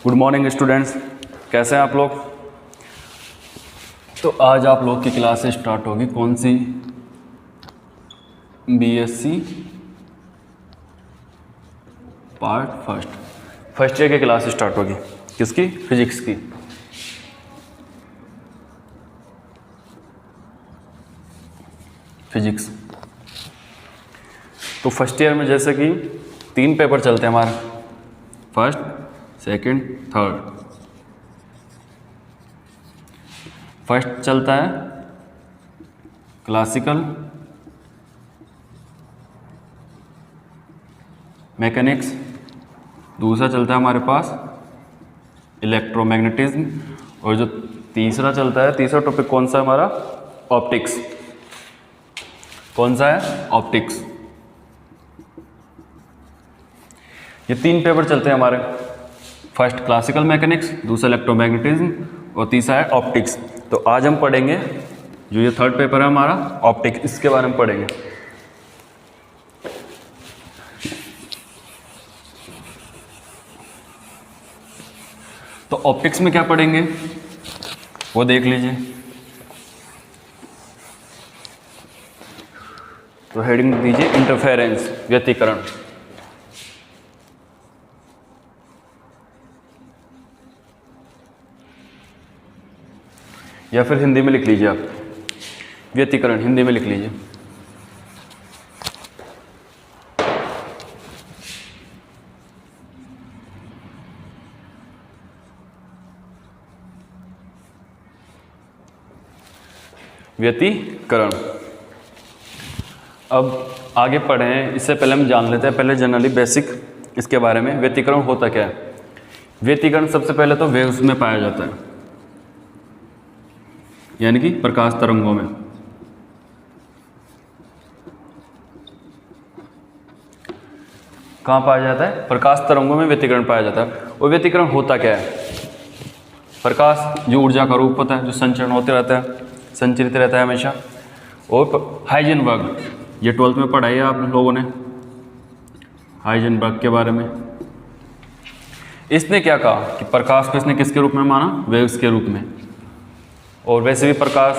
Good morning students, कैसे हैं आप लोग। तो आज आप लोग की क्लास स्टार्ट होगी कौन सी, बीएससी पार्ट फर्स्ट ईयर की क्लास स्टार्ट होगी। किसकी? फिजिक्स की। फिजिक्स। तो फर्स्ट ईयर में जैसे कि 3 पेपर चलते हैं हमारे, फर्स्ट, सेकंड, थर्ड। फर्स्ट चलता है क्लासिकल मैकेनिक्स, दूसरा चलता है हमारे पास इलेक्ट्रोमैग्नेटिज्म, और जो तीसरा चलता है, तीसरा टॉपिक कौन सा है हमारा? ऑप्टिक्स। कौन सा है? ऑप्टिक्स। ये 3 पेपर चलते हैं हमारे, फर्स्ट क्लासिकल मैकेनिक्स, दूसरा इलेक्ट्रोमैग्नेटिज्म और तीसरा है ऑप्टिक्स। तो आज हम पढ़ेंगे जो ये थर्ड पेपर है हमारा ऑप्टिक्स, इसके बारे में पढ़ेंगे। तो ऑप्टिक्स में क्या पढ़ेंगे वो देख लीजिए। तो हेडिंग दीजिए इंटरफेरेंस, व्यतिकरण। या फिर हिंदी में लिख लीजिए आप, व्यतिकरण हिंदी में लिख लीजिए। व्यतिकरण। अब आगे पढ़े हैं, इससे पहले हम जान लेते हैं पहले जनरली बेसिक इसके बारे में। व्यतिकरण होता क्या है? व्यतिकरण सबसे पहले तो वेव्स में पाया जाता है, यानी कि प्रकाश तरंगों में। कहाँ पाया जाता है? प्रकाश तरंगों में व्यतिकरण पाया जाता है। और व्यतिकरण होता क्या है? प्रकाश जो ऊर्जा का रूप होता है, जो संचरण होते रहता है, संचरित रहता है हमेशा। और हाइजेनबर्ग, ये 12th में पढ़ा है आप लोगों ने, हाइजेनबर्ग के बारे में। इसने क्या कहा कि प्रकाश को इसने किसके रूप में माना? वेव्स के रूप में। और वैसे भी प्रकाश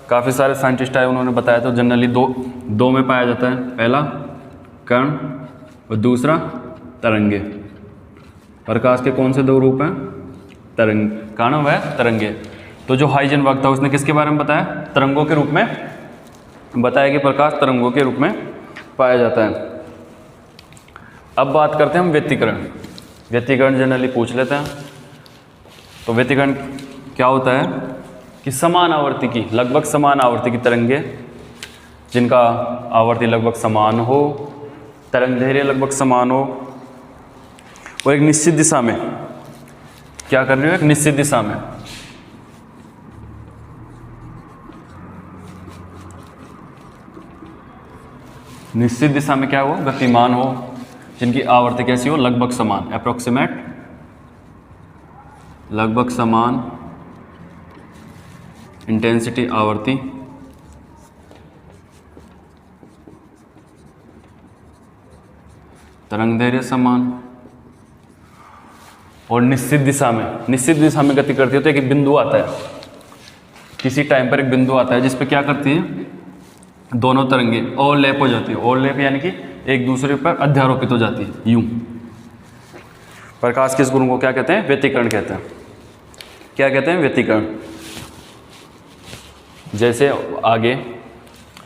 काफ़ी सारे साइंटिस्ट आए, उन्होंने बताया तो जनरली दो में पाया जाता है, पहला कण और दूसरा तरंगे। प्रकाश के कौन से 2 रूप हैं? तरंग, कण व तरंगे। तो जो हाइजेनबर्ग था उसने किसके बारे में बताया? तरंगों के रूप में बताया कि प्रकाश तरंगों के रूप में पाया जाता है। अब बात करते हैं हम व्यतिकरण। व्यतिकरण जनरली पूछ लेते हैं। तो व्यतिकरण क्या होता है कि समान आवर्ती की, लगभग समान आवर्ती की तरंगे, जिनका आवर्ती लगभग समान हो, तरंग दैर्घ्य लगभग समान हो, और एक निश्चित दिशा में क्या कर रही हो? एक निश्चित दिशा में निश्चित दिशा में क्या हो? गतिमान हो, जिनकी आवर्ती कैसी हो? लगभग समान, अप्रोक्सीमेट, लगभग समान इंटेंसिटी आवर्ती, तरंग दैर्घ्य समान, और निश्चित दिशा में गति करती है। तो एक बिंदु आता है, किसी टाइम पर एक बिंदु आता है जिस पे क्या करती है? दोनों तरंगे ओवरलैप हो जाती है। ओवरलैप यानी कि एक दूसरे पर अध्यारोपित हो जाती है, यूं। प्रकाश के इस गुण को क्या कहते हैं? व्यतिकरण कहते हैं। क्या कहते हैं? व्यतिकरण। जैसे आगे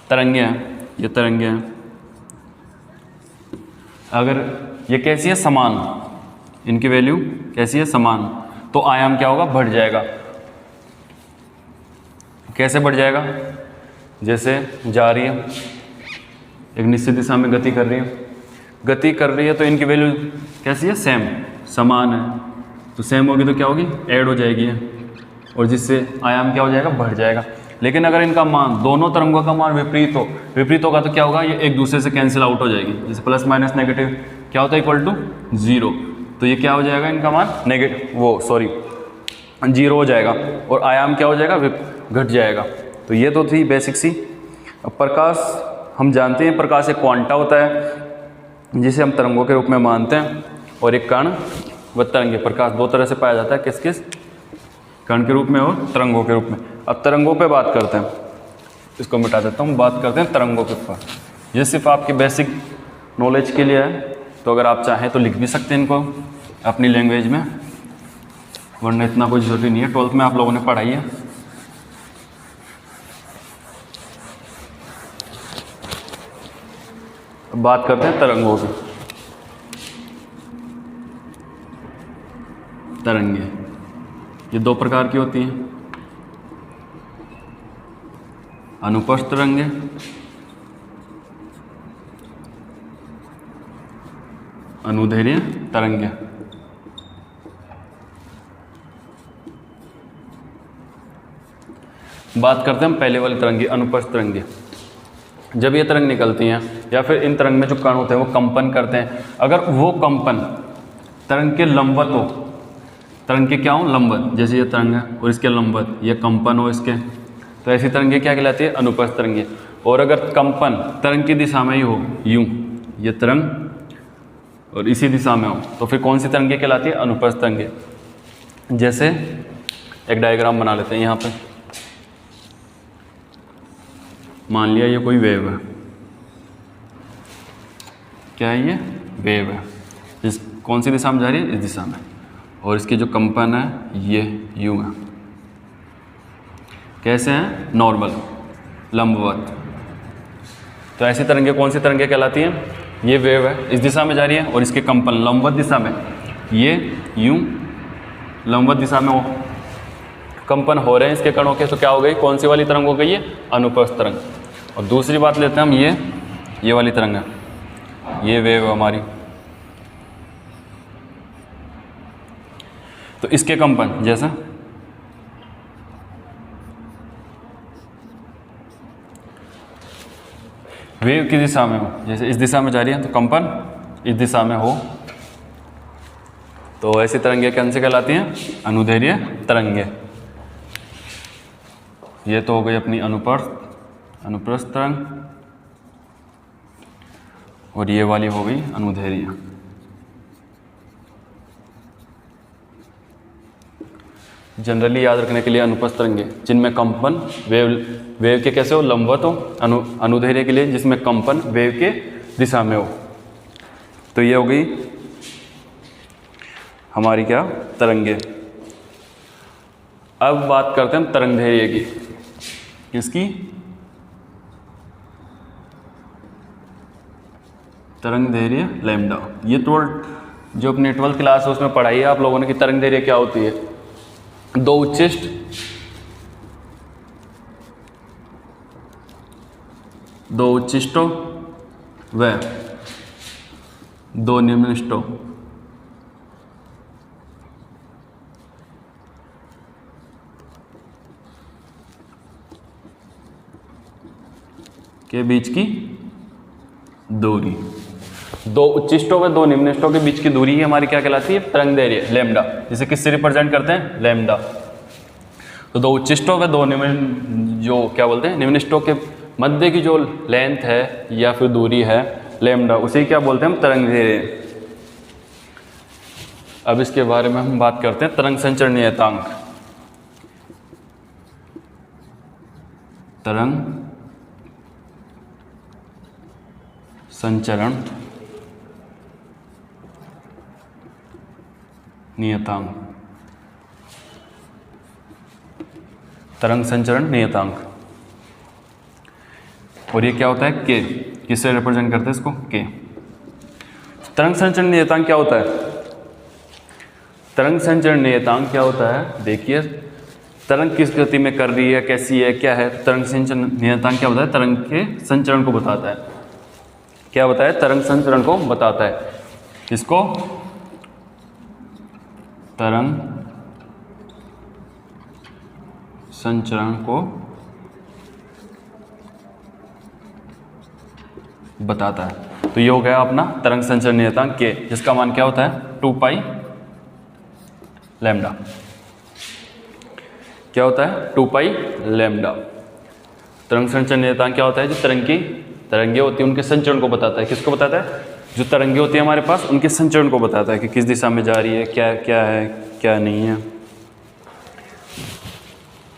तरंगे हैं, ये तरंगे हैं, अगर ये कैसी है? समान, इनकी वैल्यू कैसी है? समान। तो आयाम क्या होगा? बढ़ जाएगा। कैसे बढ़ जाएगा? जैसे जा रही है, एक निश्चित दिशा में गति कर रही है, तो इनकी वैल्यू कैसी है? सेम, समान है। तो सेम होगी तो क्या होगी? ऐड हो जाएगी, और जिससे आयाम क्या हो जाएगा? बढ़ जाएगा। लेकिन अगर इनका मान, दोनों तरंगों का मान विपरीत होगा तो क्या होगा? ये एक दूसरे से कैंसिल आउट हो जाएगी। जैसे प्लस माइनस नेगेटिव क्या होता है? Equal to 0। तो ये क्या हो जाएगा? इनका मान जीरो हो जाएगा, और आयाम क्या हो जाएगा? घट जाएगा। तो ये तो थी बेसिक सी। अब प्रकाश हम जानते हैं, प्रकाश एक क्वांटा होता है जिसे हम तरंगों के रूप में मानते हैं, और एक कण व तरंगे। प्रकाश दो तरह से पाया जाता है, किस किस? कण के रूप में और तरंगों के रूप में। अब तरंगों पे बात करते हैं, इसको मिटा देता हूँ, बात करते हैं तरंगों के ऊपर। ये सिर्फ आपकी बेसिक नॉलेज के लिए है, तो अगर आप चाहें तो लिख भी सकते हैं इनको अपनी लैंग्वेज में, वरना इतना कोई ज़रूरी नहीं है, 12th में आप लोगों ने पढ़ाई है। अब बात करते हैं तरंगों की। तरंगे ये दो प्रकार की होती हैं, अनुप्रस्थ तरंगे अनुदैर्घ्य तरंगे। बात करते हैं हम पहले वाली तरंगे, अनुप्रस्थ तरंगे। जब ये तरंग निकलती हैं या फिर इन तरंग में जो कण होते हैं वो कंपन करते हैं, अगर वो कंपन तरंग के लंबवत हो, तरंग के क्या हो? लंबवत, जैसे ये तरंग है और इसके लंबवत ये कंपन हो इसके, तो ऐसी तरंगे क्या कहलाती है? अनुप्रस्थ तरंगे। और अगर कंपन तरंग की दिशा में ही हो, यूं ये तरंग और इसी दिशा में हो, तो फिर कौन सी तरंगे कहलाती है? अनुप्रस्थ तरंगे। जैसे एक डायग्राम बना लेते हैं यहाँ पे, मान लिया ये कोई वेव है, क्या है ये? वेव है। इस कौन सी दिशा में जा रही है? इस दिशा में। और इसकी जो कंपन है ये यूं है, कैसे हैं? नॉर्मल, लंबवत। तो ऐसी तरंगे कौन सी तरंगे कहलाती हैं? ये वेव है, इस दिशा में जा रही है और इसके कंपन लंबवत दिशा में, ये यूं लंबवत दिशा में हो, कंपन हो रहे हैं इसके कणों के, तो क्या हो गई? कौन सी वाली तरंग हो गई? ये अनुप्रस्थ तरंग। और दूसरी बात लेते हैं हम, ये वाली तरंग है, ये वेव हमारी, तो इसके कंपन जैसा वेव की दिशा में हो, जैसे इस दिशा में जा रही है तो कंपन इस दिशा में हो, तो ऐसी तरंगे कौन सी कहलाती हैं? अनुदैर्घ्य तरंगे। ये तो हो गई अपनी अनुप्रस्थ तरंग, और ये वाली हो गई अनुदैर्घ्य। जनरली याद रखने के लिए अनुप्रस्थ तरंगे जिनमें कंपन वेव के कैसे हो? लंबवत हो। अनुदैर्घ्य के लिए जिसमें कंपन वेव के दिशा में हो। तो ये हो गई हमारी क्या? तरंगे। अब बात करते हैं हम तरंगदैर्घ्य की। किसकी? तरंगदैर्घ्य लैम्डा। ये जो अपनी 12th क्लास है उसमें पढ़ाई है आप लोगों ने कि तरंगदैर्घ्य क्या होती है? दो उच्चिष्ट दो उच्चिष्टों व दो निम्निष्टों के बीच की दूरी। दो उच्चिष्टों व दो निम्निष्टों के बीच की दूरी ही हमारी क्या कहलाती है? तरंगदैर्घ्य लैम्डा। जिसे किससे रिप्रेजेंट करते हैं? लैम्डा। तो दो उच्चिष्टों व दो जो क्या बोलते हैं? निम्निष्टों के मध्य की जो लेंथ है या फिर दूरी है लैम्डा, उसे क्या बोलते हैं हम? तरंगदैर्घ्य। अब इसके बारे में हम बात करते हैं तरंग संचरण नियतांक। तरंग संचरण नियतांक। तरंग संचरण नियतांक, और ये क्या होता है? के। किससे रिप्रेजेंट करते हैं इसको? के। तरंग संचरण नियतांक क्या होता है? तरंग संचरण नियतांक क्या होता है? देखिए, तरंग किस गति में कर रही है, कैसी है, क्या है। तरंग संचरण नियतांक क्या होता है? तरंग के संचरण को बताता है। क्या बताया? तरंग संचरण को बताता है। इसको तरंग संचरण को बताता है। तो ये हो गया अपना तरंग संचरण नियतांक के, जिसका मान क्या होता है? 2 पाई लैम्डा। क्या होता है? 2 पाई लैम्डा। तरंग संचरण नियतांक क्या होता है? जो तरंगे होती है उनके संचरण को बताता है। किसको बताता है? जो तरंगे होती है हमारे पास उनके संचरण को बताता है कि किस दिशा में जा रही है, क्या क्या है क्या नहीं है।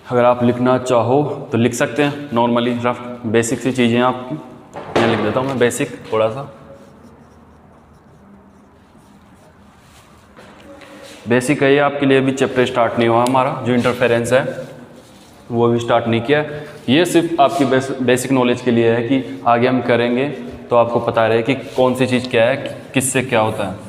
अगर आप लिखना चाहो तो लिख सकते हैं नॉर्मली, रफ बेसिक सी चीज़ें आपकी मैं लिख देता हूँ, मैं बेसिक थोड़ा सा बेसिक है ये आपके लिए। अभी चैप्टर स्टार्ट नहीं हुआ हमारा, जो इंटरफेरेंस है वो भी स्टार्ट नहीं किया। ये सिर्फ आपकी बेसिक नॉलेज के लिए है कि आगे हम करेंगे तो आपको पता रहे कि कौन सी चीज़ क्या है, किससे क्या होता है।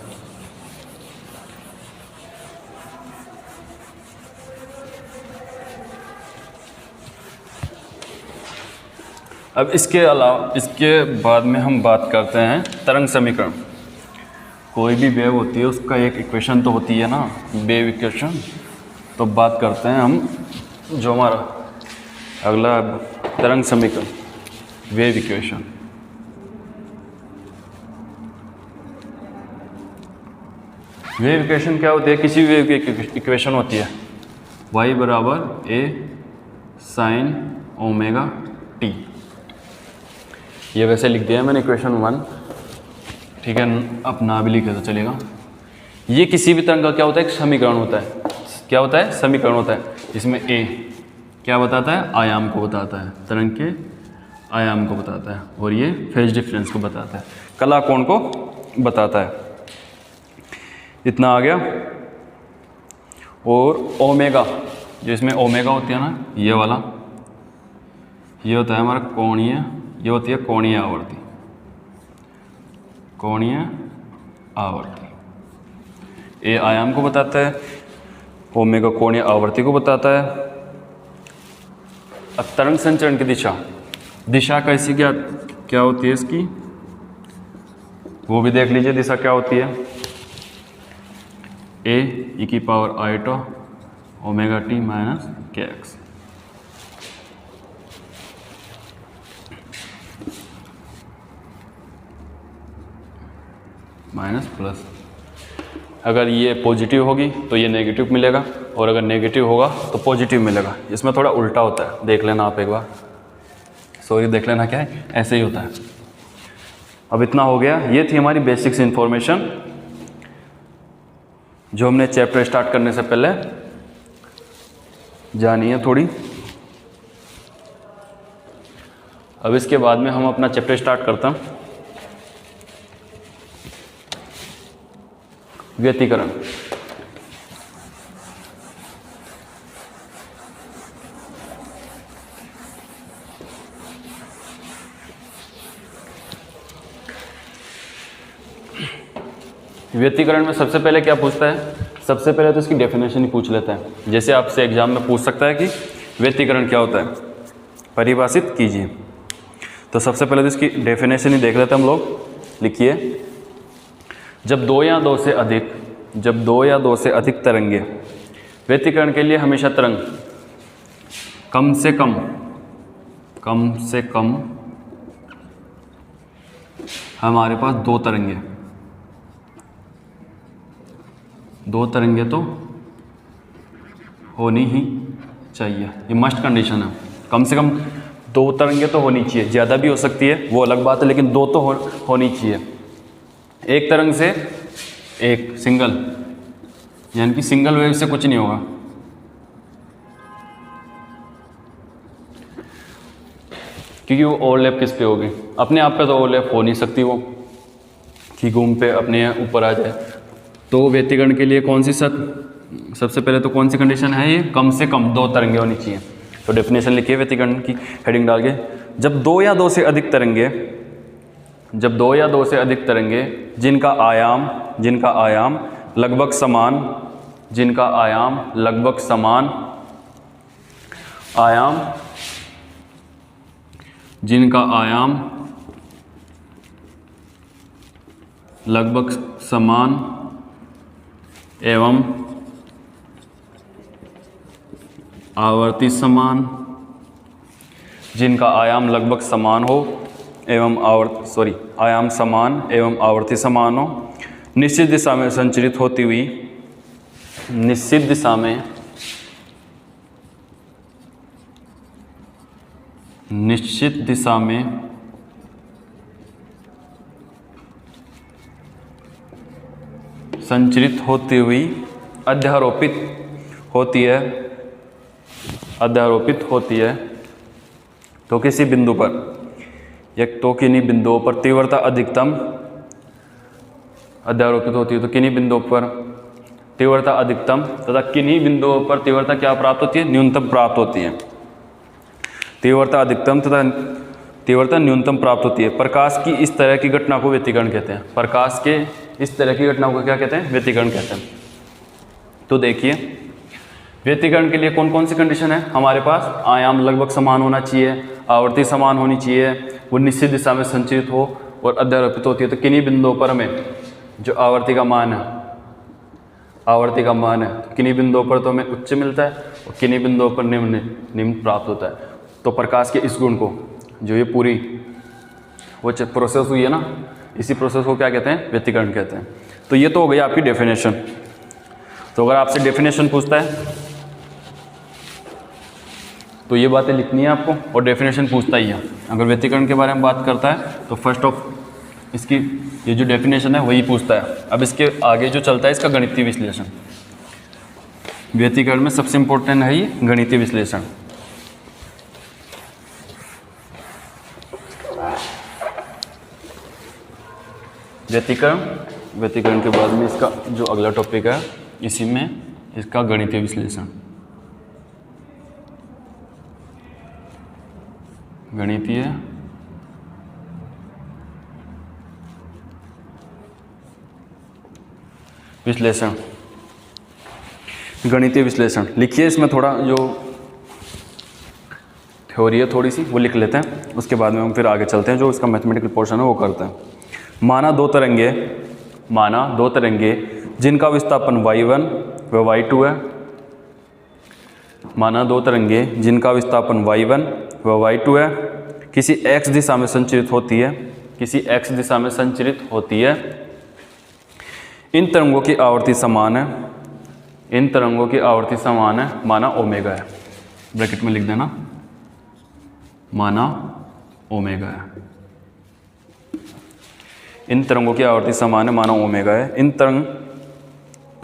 अब इसके अलावा इसके बाद में हम बात करते हैं तरंग समीकरण। कोई भी वेव होती है उसका एक इक्वेशन तो होती है ना, वेव इक्वेशन। तो बात करते हैं हम जो हमारा अगला तरंग समीकरण, वेव इक्वेशन। वेव इक्वेशन क्या होती है? किसी भी वेव की इक्वेशन होती है y बराबर a साइन ओमेगा t। ये वैसे लिख दिया है मैंने इक्वेशन 1, ठीक है, अब ना भी लिखे तो चलेगा। ये किसी भी तरंग का क्या होता है? एक समीकरण होता है। क्या होता है? समीकरण होता है। इसमें a क्या बताता है? आयाम को बताता है, तरंग के आयाम को बताता है, और ये फेज डिफरेंस को बताता है, कला कोण को बताता है। इतना आ गया। और ओमेगा, जो इसमें ओमेगा होती है ना, ये वाला, ये होता है हमारा कोणीय, ये होती है कोणीय आवर्ती, कोणीय आवर्ती। ए आयाम को बताता है, ओमेगा कोणीय आवर्ती को बताता है। अब तरंग संचरण की दिशा कैसी क्या होती है इसकी, वो भी देख लीजिए। दिशा क्या होती है? e की power eta omega T minus के एक्स। माइनस प्लस, अगर ये पॉजिटिव होगी तो ये नेगेटिव मिलेगा, और अगर नेगेटिव होगा तो पॉजिटिव मिलेगा। इसमें थोड़ा उल्टा होता है, देख लेना आप एक बार, सॉरी देख लेना, क्या है ऐसे ही होता है। अब इतना हो गया। ये थी हमारी बेसिक्स इन्फॉर्मेशन जो हमने चैप्टर स्टार्ट करने से पहले जानी है थोड़ी। अब इसके बाद में हम अपना चैप्टर स्टार्ट करते हैं, व्यतिकरण। व्यतिकरण में सबसे पहले क्या पूछता है? सबसे पहले तो इसकी डेफिनेशन ही पूछ लेता है। जैसे आपसे एग्जाम में पूछ सकता है कि व्यतिकरण क्या होता है, परिभाषित कीजिए। तो सबसे पहले तो इसकी डेफिनेशन ही देख लेते हैं हम लोग। लिखिए, जब दो या दो से अधिक तरंगे, व्यतिकरण के लिए हमेशा तरंग कम से कम हमारे पास दो तरंगे तो होनी ही चाहिए। ये मस्ट कंडीशन है, कम से कम दो तरंगे तो होनी चाहिए। ज़्यादा भी हो सकती है वो अलग बात है, लेकिन दो तो होनी चाहिए। एक तरंग से एक सिंगल, यानी कि सिंगल वेव से कुछ नहीं होगा। क्योंकि वो ओवरलैप किस पे होगी? अपने आप पे तो ओवरलैप हो नहीं सकती वो, कि घूम पे अपने ऊपर आ जाए। तो व्यतिकरण के लिए कौन सी सबसे पहले तो कौन सी कंडीशन है? ये कम से कम दो तरंगे होनी चाहिए। तो डेफिनेशन लिखिए व्यतिकरण की, हेडिंग डाल के, जब दो या दो से अधिक तरंगे जिनका आयाम लगभग समान एवं आवर्ती समान, जिनका आयाम लगभग समान हो एवं आयाम समान एवं आवर्ती समान हो, निश्चित दिशा में संचरित होती हुई संचरित होती हुई अध्यारोपित होती है तो किसी बिंदु पर या तो किन्हीं बिंदुओं पर तीव्रता अधिकतम अध्यारोपित होती है तो किन्हीं बिंदुओं पर तीव्रता अधिकतम तथा किन्हीं बिंदुओं पर तीव्रता क्या प्राप्त होती है, न्यूनतम प्राप्त होती है। तीव्रता अधिकतम तथा तीव्रता न्यूनतम प्राप्त होती है। प्रकाश की इस तरह की घटना को व्यतिकरण कहते हैं। प्रकाश के इस तरह की घटना को क्या कहते हैं, व्यतिकरण कहते हैं। तो देखिए व्यतिकरण के लिए कौन कौन सी कंडीशन है हमारे पास, आयाम लगभग समान होना चाहिए, आवृत्ति समान होनी चाहिए, वो निश्चित दिशा में संचरित हो और अध्यारोपित होती है। तो किन्हीं बिंदुओं पर हमें जो आवर्ती का मान है किन्हीं बिंदुओं पर तो हमें उच्च मिलता है और किन्हीं बिंदुओं पर निम्न प्राप्त होता है। तो प्रकाश के इस गुण को जो ये पूरी वो प्रोसेस हुई है ना, इसी प्रोसेस को क्या कहते हैं, व्यतिकरण कहते हैं। तो ये तो हो गई आपकी डेफिनेशन। तो अगर आपसे डेफिनेशन पूछता है तो ये बातें लिखनी है आपको, और डेफिनेशन पूछता ही है। अगर व्यतिकरण के बारे में बात करता है तो फर्स्ट ऑफ इसकी ये जो डेफिनेशन है वही पूछता है। अब इसके आगे जो चलता है इसका गणितीय विश्लेषण। व्यतिकरण में सबसे इंपॉर्टेंट है ये गणितीय विश्लेषण। व्यतिकरण के बाद में इसका जो अगला टॉपिक है इसी में इसका गणितीय विश्लेषण। गणितीय विश्लेषण। गणितीय विश्लेषण लिखिए, इसमें थोड़ा जो थ्योरी है थोड़ी सी वो लिख लेते हैं, उसके बाद में हम फिर आगे चलते हैं, जो इसका मैथमेटिकल पोर्शन है वो करते हैं। माना दो तरंगे जिनका विस्थापन y1 व y2 है। माना दो तरंगे जिनका विस्थापन y1 व y2 है, किसी x दिशा में संचरित होती है। इन तरंगों की आवर्ती समान है, माना ओमेगा है। ब्रैकेट में लिख देना, माना ओमेगा है। इन तरंगों की आवर्ती समान है, माना ओमेगा है। इन तरंग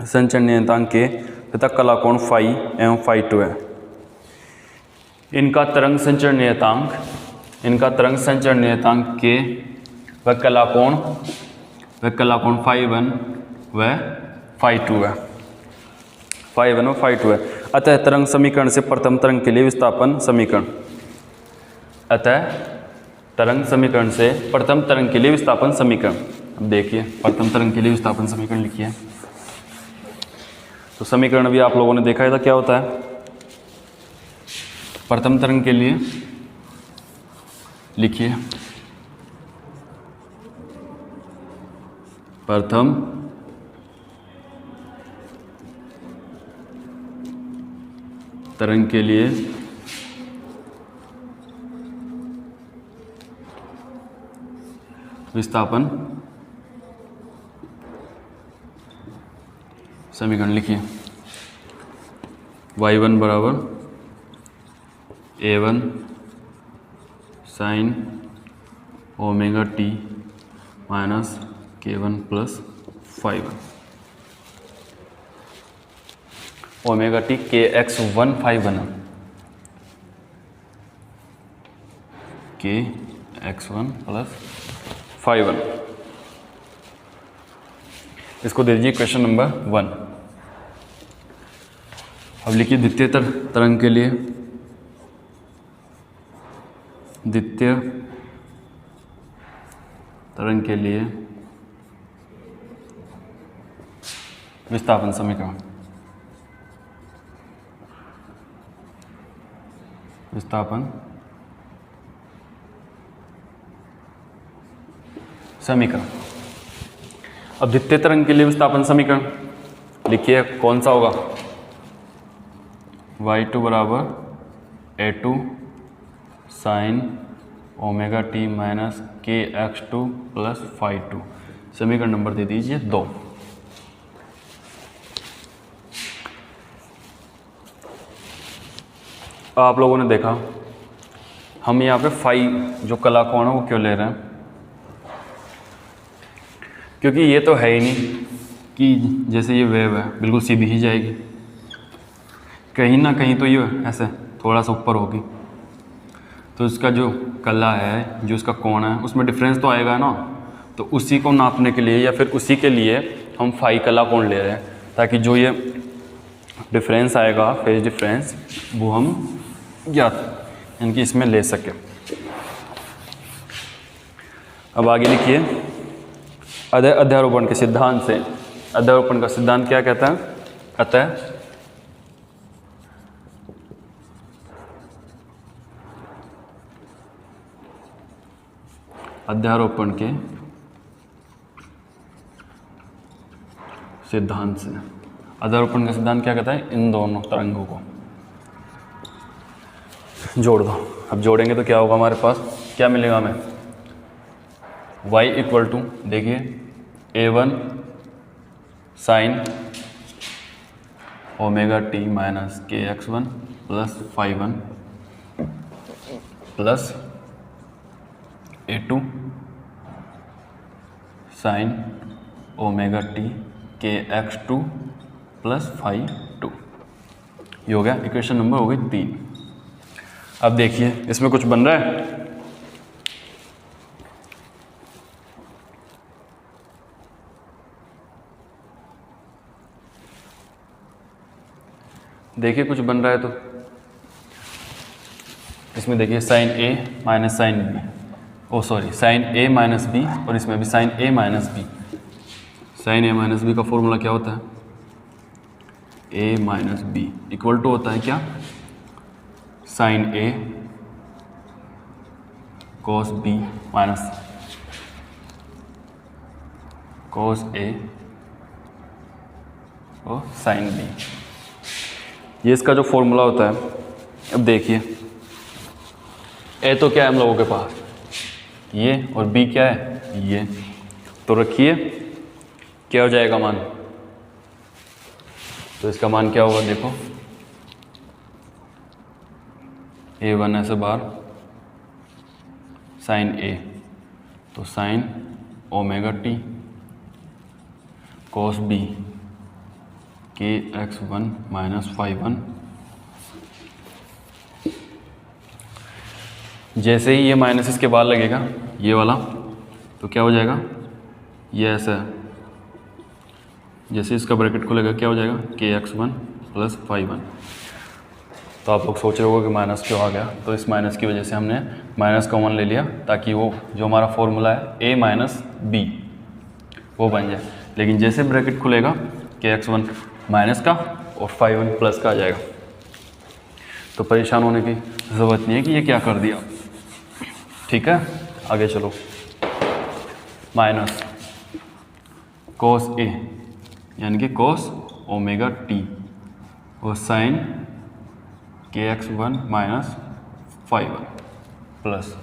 संचरण नियतांक के तथा कलाकोण फाई एवं फाई 2 है। इनका तरंग संचरण नियतांक के व कलाकोण फाई 1 व फाई 2 है। अतः तरंग समीकरण से प्रथम तरंग के लिए विस्थापन समीकरण। अब देखिए प्रथम तरंग के लिए विस्थापन समीकरण लिखिए। तो समीकरण भी आप लोगों ने देखा था क्या होता है। प्रथम तरंग के लिए लिखिए, प्रथम तरंग के लिए विस्थापन समीकरण लिखिए। y1 बराबर a1 sine omega T minus k1 plus phi 1 ओमेगा टी kx1 phi 1 kx1 plus phi 1। इसको दे दीजिए क्वेश्चन नंबर 1। अब लिखिए द्वितीय तरंग के लिए विस्थापन समीकरण। अब द्वितीय तरंग के लिए विस्थापन समीकरण लिखिए, कौन सा होगा। y2 बराबर a2 sine omega T minus kx2 plus phi 2। समीकरण नंबर दे दीजिए 2। आप लोगों ने देखा हम यहाँ पे फाई जो कलाकोण है वो क्यों ले रहे हैं, क्योंकि ये तो है ही नहीं, कि जैसे ये वेव है बिल्कुल सीधी ही जाएगी, कहीं ना कहीं तो ये ऐसे थोड़ा सा ऊपर होगी, तो इसका जो कला है, जो इसका कोण है, उसमें डिफरेंस तो आएगा ना। तो उसी को नापने के लिए या फिर उसी के लिए हम फाई कला कोण ले रहे हैं, ताकि जो ये डिफरेंस आएगा, फेज डिफरेंस, वो हम ज्ञात यानी कि इसमें ले सकें। अब आगे लिखिए, अध्यारोपण के सिद्धांत से, अध्यारोपण का सिद्धांत क्या कहता है? अतः अध्यारोपण के सिद्धांत से, अध्यारोपण का सिद्धांत क्या कहता है? इन दोनों तरंगों को जोड़ दो। अब जोड़ेंगे तो क्या होगा, हमारे पास क्या मिलेगा हमें? y इक्वल टू, देखिए a1 sine omega T minus के x one plus phi one plus a2 sine omega T K X two plus phi two. ये हो गया इक्वेशन नंबर हो गई 3। अब देखिए इसमें कुछ बन रहा है, देखिए कुछ बन रहा है। तो इसमें देखिए साइन ए माइनस साइन बी, ओ सॉरी साइन ए माइनस बी, और इसमें भी साइन ए माइनस बी। साइन ए माइनस बी का फॉर्मूला क्या होता है? ए माइनस बी इक्वल टू होता है क्या? Sign A cos B minus cos A और साइन बी। ये इसका जो फॉर्मूला होता है। अब देखिए ए तो क्या है हम लोगों के पास, ये, और बी क्या है? ये। तो रखिए क्या हो जाएगा मान? तो इसका मान क्या होगा? देखो a1 ऐसे बार साइन ए, तो sine omega T cos B K x one minus phi one. जैसे ही ये माइनस इसके बाद लगेगा ये वाला, तो क्या हो जाएगा? ये ऐसा है, जैसे इसका ब्रैकेट खुलेगा क्या हो जाएगा? K x one plus phi one. तो आप लोग सोच रहे होगे कि माइनस क्यों आ गया? तो इस माइनस की वजह से हमने माइनस कॉमन ले लिया, ताकि वो जो हमारा फॉर्मूला है ए माइनस बी वो बन जाए। लेकिन जैसे ब्रैकेट खुलेगा के एक्स वन माइनस का और फाई वन प्लस का आ जाएगा। तो परेशान होने की ज़रूरत नहीं है कि ये क्या कर दिया। ठीक है, आगे चलो। माइनस कोस ए यानी कि कोस ओमेगा टी और साइन के x one minus phi one plus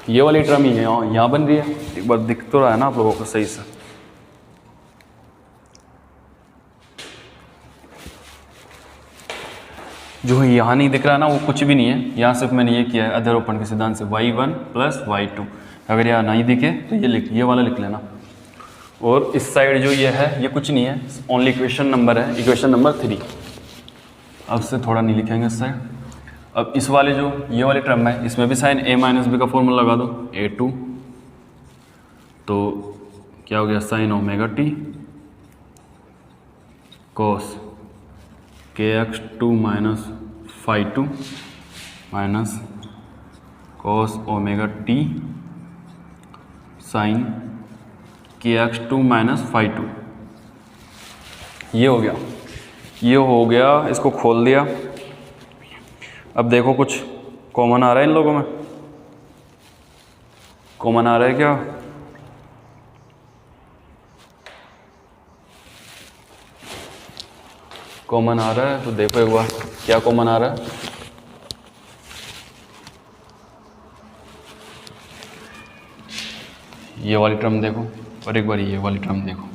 ये वाली टर्म ही यहाँ बन रही है। एक बार दिख तो रहा है ना आप लोगों को सही से? जो यहाँ नहीं दिख रहा है ना, वो कुछ भी नहीं है। यहाँ सिर्फ मैंने ये किया है अध्यारोपण के सिद्धांत से y1 प्लस y2। अगर यहाँ नहीं दिखे तो ये वाला लिख लेना। और इस साइड जो ये है ये कुछ नहीं है, ओनली इक्वेशन नंबर है, इक्वेशन नंबर 3। अब से थोड़ा नहीं लिखेंगे इस साइड। अब इस वाले जो ये वाली टर्म है, इसमें भी साइन a माइनस बी का फॉर्मूला लगा दो, a2। तो क्या हो गया? Sine omega T cos K X two minus phi two minus cos omega T sine के X two minus phi two. ये हो गया, ये हो गया। इसको खोल दिया। अब देखो कुछ कॉमन आ रहा है इन लोगों में, कॉमन आ रहा है क्या? कॉमन आ रहा है तो देखो एक बार क्या कॉमन आ रहा है। ये वाली टर्म देखो और एक बार ये वाली टर्म देखो,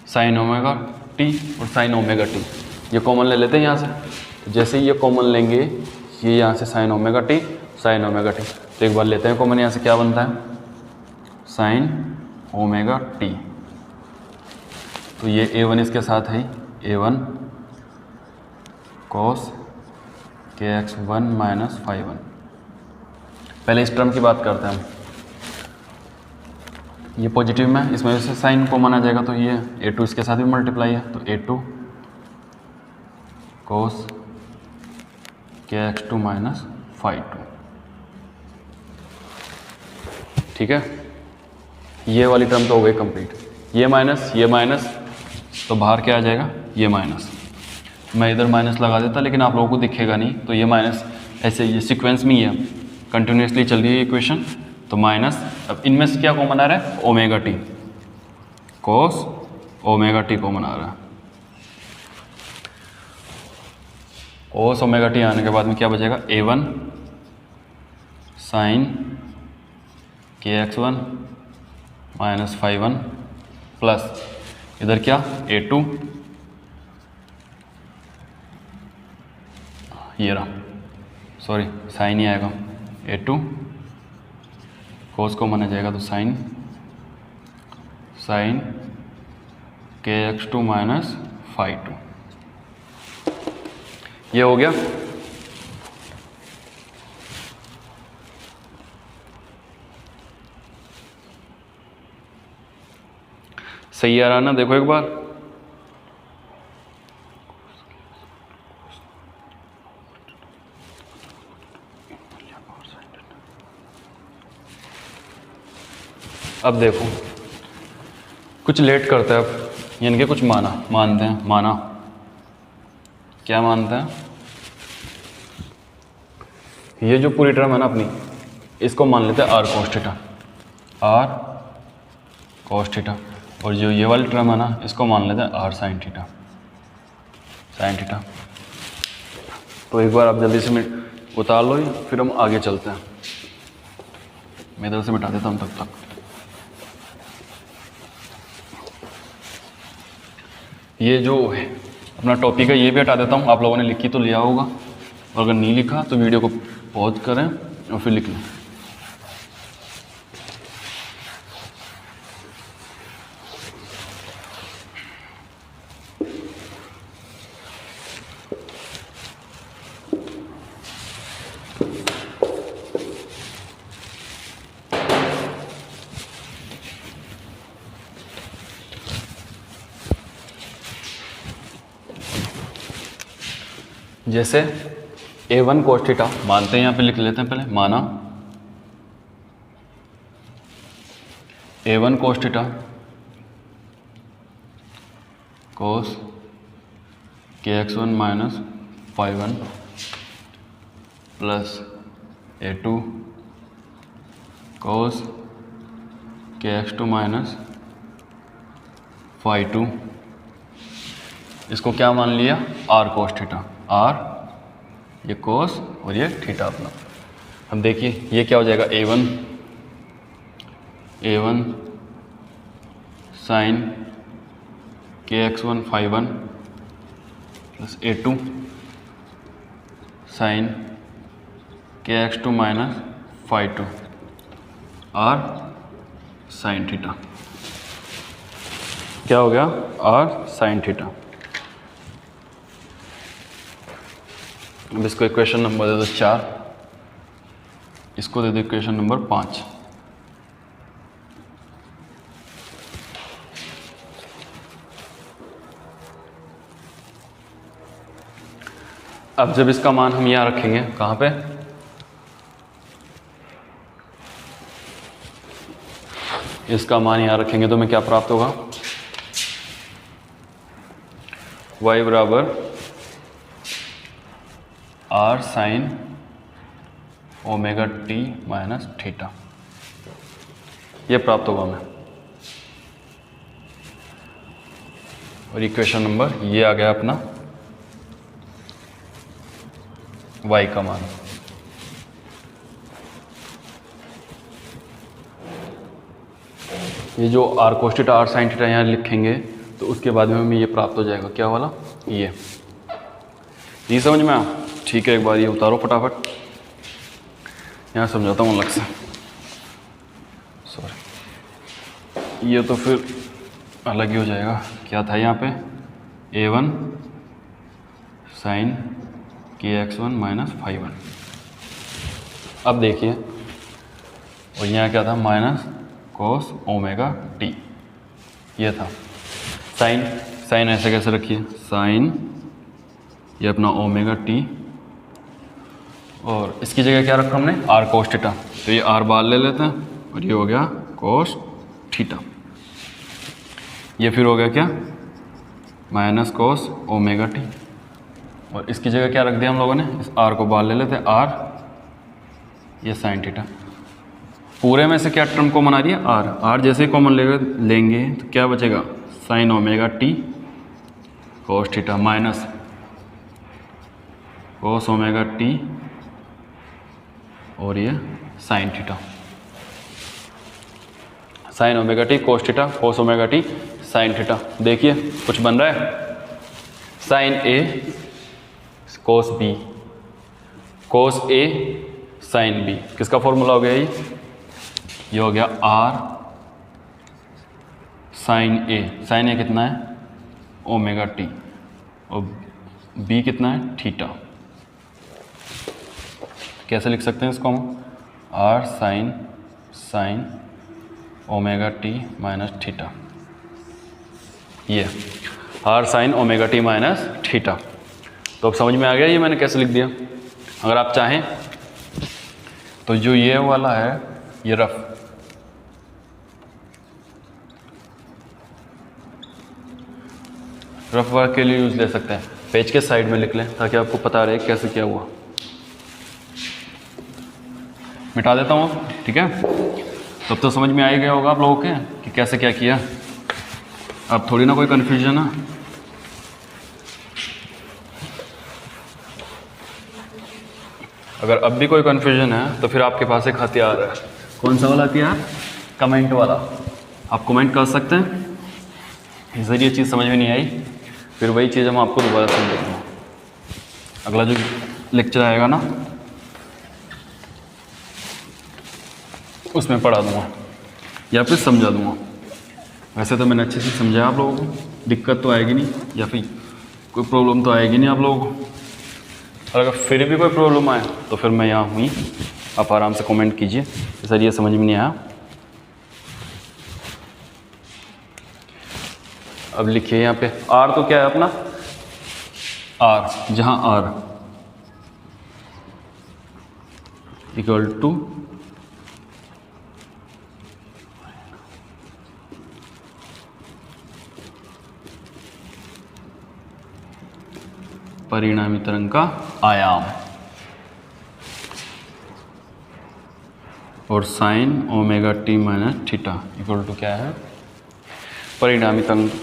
साइन ओमेगा टी और साइन ओमेगा टी। ये कॉमन ले लेते हैं यहाँ से। तो जैसे ही ये कॉमन लेंगे, ये यहाँ से sign omega T sign omega T. तो एक बार लेते हैं कॉमन, यहाँ से क्या बनता है? Sign omega T. तो ये A1 इसके साथ है, A1 cos kx1 minus phi1। पहले इस टर्म की बात करते हैं हम। ये पॉजिटिव में, इसमें वजह से साइन कॉमन आ जाएगा, तो ये A2 इसके साथ भी मल्टीप्लाई है, तो A2 cos kx2 minus phi2। ठीक है, ये वाली टर्म तो हो गई कंप्लीट। ये माइनस, तो बाहर क्या आ जाएगा, ये माइनस। मैं इधर माइनस लगा देता, लेकिन आप लोगों को दिखेगा नहीं, तो ये माइनस ऐसे ये सीक्वेंस में ही है, कंटिन्यूसली चल रही है इक्वेशन। तो माइनस, अब इनमें से क्या कॉमन आ रहा है, omega T, cos omega T common आ रहा है। कॉस ओमेगा टी आने के बाद में क्या बचेगा, A1 sine kx1 minus phi1 plus इधर क्या, A2 ये रहा, सॉरी साइन ही आएगा, A2 कोस को माना जाएगा, तो साइन kx2 माइनस phi2। ये हो गया। सही आ रहा ना, देखो एक बार। अब देखो कुछ लेट करते हैं, अब यानी कि कुछ मानते हैं, क्या मानते हैं, ये जो पूरी टर्म है ना अपनी, इसको मान लेते हैं आर कॉस थीटा, और जो ये वाली टर्म है ना, इसको मान लेते हैं आर साइन थीटा। तो एक बार आप जल्दी से उतार लो, फिर हम आगे चलते हैं। मैं इधर से मिटा देता हूँ तब तक। ये जो है अपना टॉपिक है, ये भी हटा देता हूँ। आप लोगों ने लिखी तो लिया होगा, और अगर नहीं लिखा तो वीडियो को पॉज करें और फिर लिख लें। जैसे A1 cos थीटा मानते हैं, यहाँ पे लिख लेते हैं, पहले माना A1 cos theta cos kx1 minus phi1 plus A2 cos kx2 minus phi2। इसको क्या मान लिया, R cos थीटा, R ये कोस और ये थीटा अपना। हम देखिए ये क्या हो जाएगा, A1 sine kx1 phi1 plus A2 sine kx2 minus phi2 R sine theta. क्या हो गया, R साइन थीटा। अब इसको इक्वेशन नंबर दे दो 4, इसको दे दो इक्वेशन नंबर 5। अब जब इसका मान हम यहाँ रखेंगे, कहाँ पे, इसका मान यहाँ रखेंगे, तो हमें क्या प्राप्त होगा, y बराबर R sign omega T minus theta, ये प्राप्त होगा हमें। और इक्वेशन नंबर ये आ गया अपना y का मान। ये जो R cos theta R sine theta यहाँ लिखेंगे, तो उसके बाद में हमें ये प्राप्त हो जाएगा, क्या वाला, ये समझ में आया। ठीक है, एक बार ये उतारो फटाफट, यहाँ समझाता हूँ अलग से, सॉरी। ये तो फिर अलग ही हो जाएगा। क्या था यहाँ पे, a1 sine kx1 minus phi1। अब देखिए, और यहाँ क्या था, माइनस cos ओमेगा t, ये था। साइन ऐसे कैसे रखिए, साइन ये अपना ओमेगा t, और इसकी जगह क्या रखा हमने, r cos थीटा। तो ये r बाहर ले लेते हैं और ये हो गया cos थीटा। ये फिर हो गया क्या, माइनस cos ओमेगा t, और इसकी जगह क्या रख दिया हम लोगों ने, इस r को बाहर ले लेते हैं, r ये साइन थीटा। पूरे में से क्या टर्म कॉमन आ रही है, r जैसे ही कॉमन लेंगे तो क्या बचेगा, sine omega t cos theta minus cos omega t और ये sine theta. Sign omega T cos theta, कोस ओमेगा टी साइन थीटा। देखिए कुछ बन रहा है, साइन ए कोस बी, कोस ए साइन बी। किसका फॉर्मूला हो गया ये हो गया आर साइन ए कितना है, ओमेगा टी, और बी कितना है, थीटा। कैसे लिख सकते हैं इसको हम, R sine omega T minus theta, ये R sine omega T minus theta. तो अब समझ में आ गया ये मैंने कैसे लिख दिया। अगर आप चाहें तो जो ये वाला है ये रफ वर्क के लिए यूज ले सकते हैं, पेज के साइड में लिख लें ताकि आपको पता रहे कैसे क्या हुआ। मिटा देता हूँ, ठीक है। तब तो समझ में आ ही गया होगा आप लोगों के कि कैसे क्या किया। अब थोड़ी ना कोई कन्फ्यूजन है। अगर अब भी कोई कन्फ्यूजन है तो फिर आपके पास एक हथियार है। कौन सा वाला हथियार, कमेंट वाला। आप कमेंट कर सकते हैं, इससे ये चीज़ समझ में नहीं आई फिर वही चीज़ हम आपको दोबारा समझाएंगे। अगला जो लेक्चर आएगा ना उसमें पढ़ा दूंगा या फिर समझा दूंगा। वैसे तो मैंने अच्छे से समझाया आप लोगों को, दिक्कत तो आएगी नहीं या फिर कोई प्रॉब्लम तो आएगी नहीं आप लोगों को। और अगर फिर भी कोई प्रॉब्लम आए तो फिर मैं यहाँ हूँ, आप आराम से कमेंट कीजिए सर ये समझ में नहीं आया। अब लिखिए यहाँ पे आर तो क्या है अपना, आर, जहाँ आर इक्वल टू परिणामी तरंग का आयाम, और sine omega T minus theta equal to क्या है, परिणामी तरंग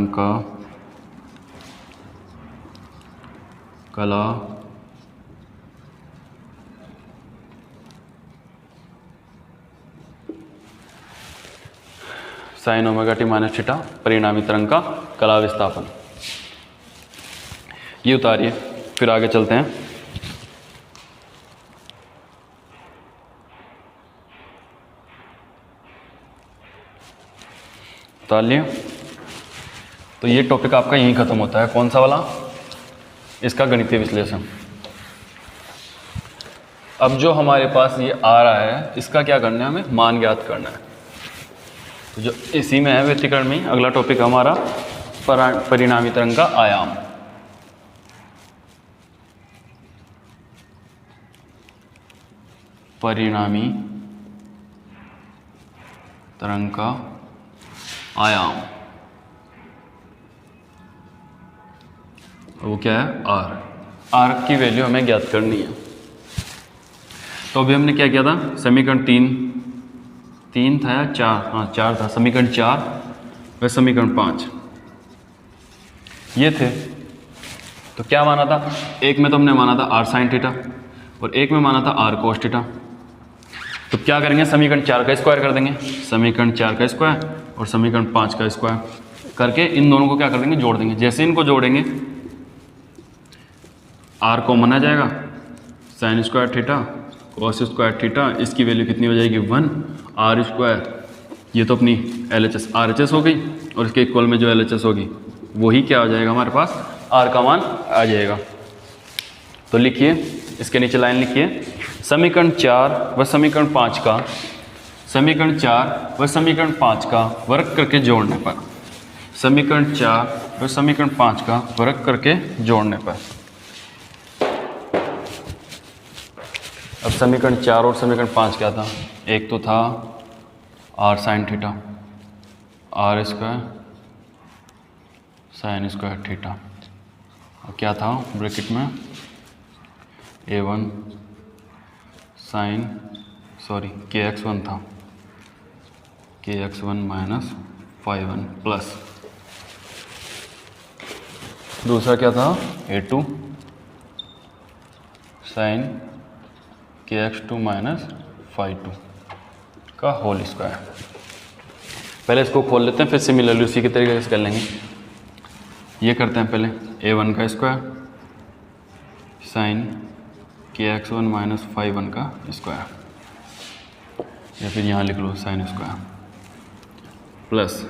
का कला sine omega T minus theta परिणामी तरंग का कला विस्थापन। ये उतारिए, फिर आगे चलते हैं। उतार लिए। तो ये टॉपिक आपका यहीं खत्म होता है। कौन सा वाला, इसका गणितीय विश्लेषण। अब जो हमारे पास ये आ रहा है इसका क्या करना है, हमें मान ज्ञात करना है। तो जो इसी में है व्यतिकरण में, अगला टॉपिक हमारा परिणामी तरंग का आयाम। परिणामी तरंग का आयाम, वो क्या है, आर की वैल्यू हमें ज्ञात करनी है। तो अभी हमने क्या किया था, समीकरण तीन था या चार, हाँ 4 था, समीकरण 4 व समीकरण 5 ये थे। तो क्या माना था, एक में तो हमने माना था आर साइन थीटा और एक में माना था आर कोस थीटा। तो क्या करेंगे, समीकरण 4 का स्क्वायर कर देंगे, समीकरण 4 का स्क्वायर और समीकरण 5 का स्क्वायर करके इन दोनों को क्या कर देंगे, जोड़ देंगे। जैसे इनको जोड़ेंगे आर कॉमन आ जाएगा, sign square theta cos square theta, इसकी वैल्यू कितनी हो जाएगी 1 आर स्क्वायर, ये तो अपनी LHS RHS हो गई, और इसके इक्वल में जो LHS होगी वही क्या हो जाएगा हमारे पास, आर का मान आ जाएगा। तो लिखिए, इसके नीचे लाइन लिखिए, समीकरण 4 व समीकरण 5 का वर्ग करके जोड़ने पर, समीकरण 4 व समीकरण 5 का वर्ग करके जोड़ने पर, अब समीकरण 4 और समीकरण 5 क्या था, एक तो था R sine theta, R square sine square theta, और क्या था ब्रैकेट में A1 साइन KX1 था, KX1 माइनस phi1 प्लस, दूसरा क्या था A2 sine KX2 minus phi2 का होल स्क्वायर। पहले इसको खोल लेते हैं, फिर सिमिलरली उसी के तरीके से कर लेंगे। ये करते हैं पहले A1 का square sine KX1 minus phi1 का स्क्वायर, या फिर यहाँ लिख लो साइन स्क्वायर, प्लस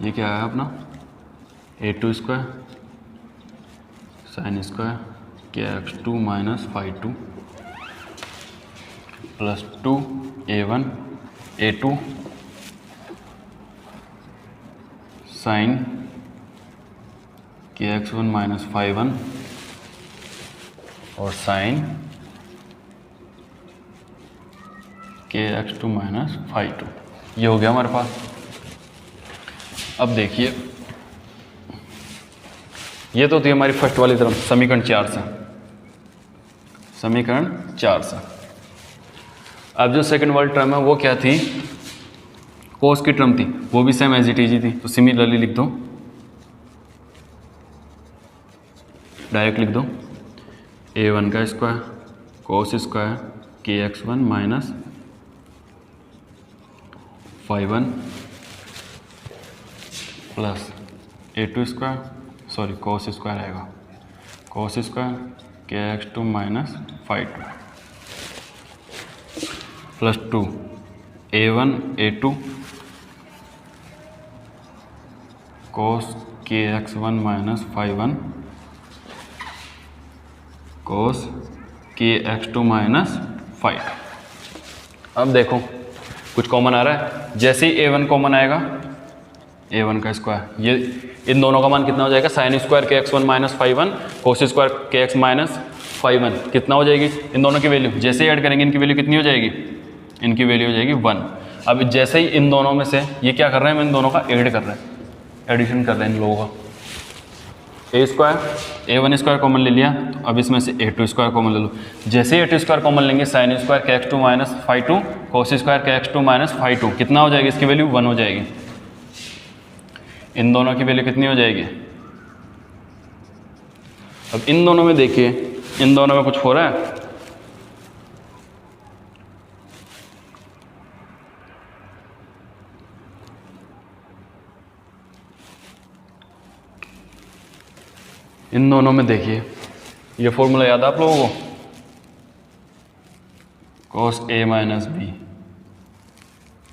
ये क्या है अपना A2 square sine square KX2 minus phi2 plus 2 A1 A2 sine KX1 minus phi1 और साइन KX2 माइनस phi2, ये हो गया हमारे पास। अब देखिए, ये तो थी हमारी फर्स्ट वाली तरफ समीकरण 4 से, समीकरण 4 से। अब जो सेकंड वाली टर्म है वो क्या थी, कोस की टर्म थी, वो भी सेम एज इट इज थी, तो सिमिलरली लिख दो, डायरेक्ट लिख दो A1 का square cos square KX1 minus phi1 plus A2 square cos square आएगा, cos square KX2 minus phi2 plus 2 A1 A2 cos KX1 minus phi1 cos KX2 minus phi2। अब देखो कुछ कॉमन आ रहा है, जैसे ही A1 कॉमन आएगा, A1 का स्क्वायर, ये इन दोनों का मान कितना हो जाएगा, sine square KX1 minus phi1 cos square KX minus phi1 कितना हो जाएगी, इन दोनों की वैल्यू जैसे ही ऐड करेंगे इनकी वैल्यू कितनी हो जाएगी, इनकी वैल्यू हो जाएगी 1। अब जैसे ही इन दोनों में से ये क्या कर रहे हैं, हम इन दोनों का ऐड कर रहे हैं, एडिशन कर रहे हैं इन लोगों का। A square A1 square common ले लिया, तो अब इसमें से A2 स्क्वायर कॉमन ले लो, जैसे ही A2 स्क्वायर कॉमन लेंगे sign square KX2 minus phi2 कोस स्क्वायर KX2 माइनस phi2 कितना हो जाएगी, इसकी वैल्यू 1 हो जाएगी। इन दोनों की वैल्यू कितनी हो जाएगी, अब इन दोनों में देखिए, इन दोनों में कुछ हो रहा है, इन दोनों में देखिए, ये फॉर्मूला याद है आप लोगों को, cos A minus B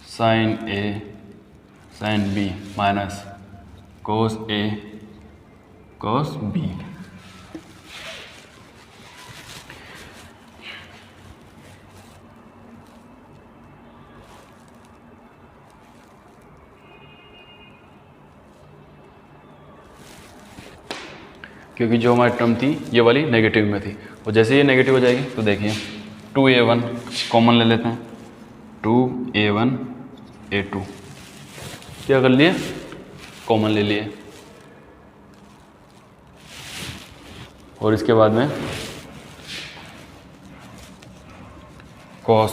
sine A sine B minus cos A cos B। क्योंकि जो हमारी टर्म थी ये वाली नेगेटिव में थी, और जैसे ये नेगेटिव हो जाएगी तो देखिए 2A1 कॉमन ले लेते हैं, 2A1 A2 क्या कर लिए, कॉमन ले लिए, और इसके बाद में कॉस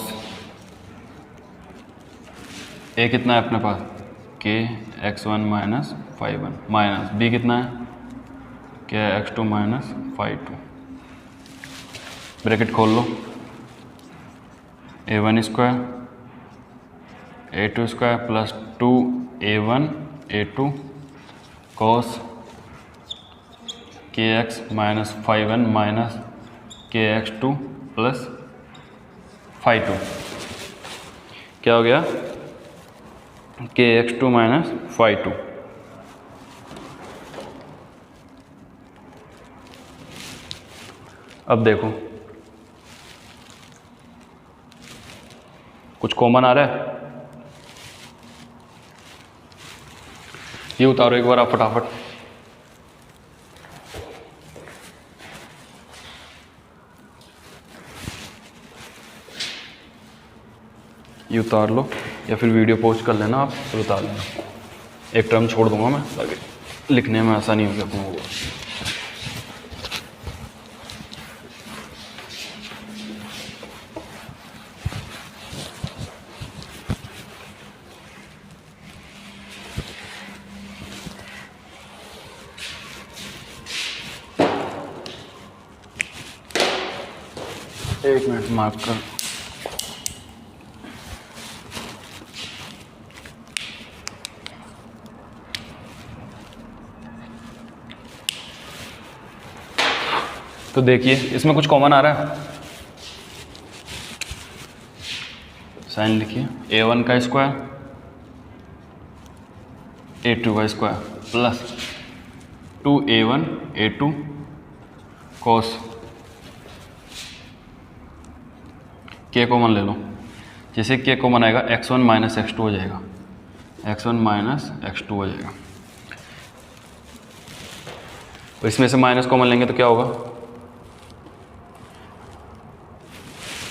A कितना है अपने पास, KX1 minus phi1 minus B कितना है, KX2 माइनस phi2, ब्रैकेट खोल लो, A1 square a2 square plus 2a1 a2 cos kx minus phi 1 minus kx2 plus phi 2 क्या हो गया kx2 माइनस फाई 2। अब देखो कुछ कॉमन आ रहा है, ये उतारो एक बार आप फटाफट। ये उतार लो या फिर वीडियो पोस्ट कर लेना आप, फिर उतार लेना। एक टर्म छोड़ दूंगा मैं ताकि लिखने में आसानी होगी अपनों को। एक मिनट मार्क कर। तो देखिए इसमें कुछ कॉमन आ रहा है, साइन लिखिए a1 का स्क्वायर a2 का square plus 2a1 a2 cos k common ले लो, जैसे k कॉमन आएगा x1 माइनस x2 हो जाएगा, x1 माइनस x2 हो जाएगा। तो इसमें से माइनस कॉमन लेंगे तो क्या होगा,